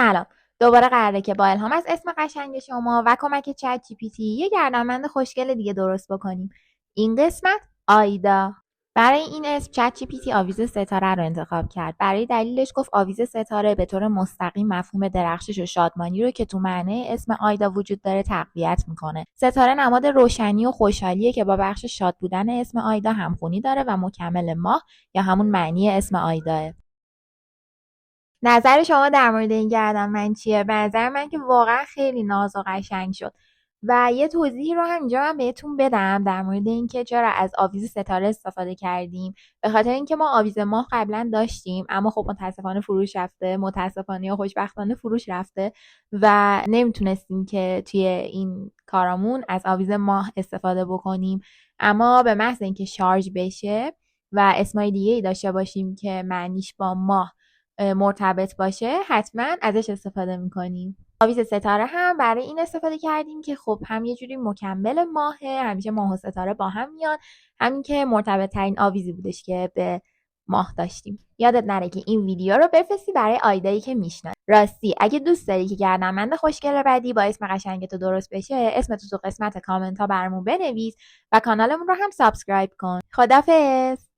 سلام. دوباره قراره که با الهام از اسم قشنگ شما و کمک چت جی پی تی یه گردنبند خوشگل دیگه درست بکنیم. این قسمت آیدا. برای این اسم چت جی پی تی آویز ستاره رو انتخاب کرد. برای دلیلش گفت آویز ستاره به طور مستقیم مفهوم درخشش و شادمانی رو که تو معنی اسم آیدا وجود داره تقویت میکنه. ستاره نماد روشنی و خوشحالیه که با بخش شاد بودن اسم آیدا همخونی داره و مکمل ماه یا همون معنی اسم آیداه. نظر شما در مورد این گردنبند چیه؟ به نظر من که واقعا خیلی ناز و قشنگ شد. و یه توضیحی رو هم اینجا من بهتون بدم در مورد اینکه چرا از آویز ستاره استفاده کردیم. به خاطر اینکه ما آویز ماه قبلا داشتیم، اما خب متاسفانه فروش رفته، متاسفانه یا خوشبختانه فروش رفته و نمیتونستیم که توی این کارامون از آویز ماه استفاده بکنیم. اما به محض اینکه شارژ بشه و اسمای دیگه ای داشته باشیم که معنیش با ماه مرتبط باشه، حتما ازش استفاده میکنیم. آویز ستاره هم برای این استفاده کردیم که خب هم یه جوری مکمل ماهه، همیشه ماه و ستاره با هم میان، همین که مرتبط ترین آویزی بودش که به ماه داشتیم. یادت نره که این ویدیو رو بفرستی برای آیدایی که میشناسه. راستی اگه دوست داری که گردنبند خوشگل بعدی با اسم قشنگت درست بشه، اسمتو تو قسمت کامنت ها برامون بنویس و کانالمون رو هم سابسکرایب کن. خدافظ.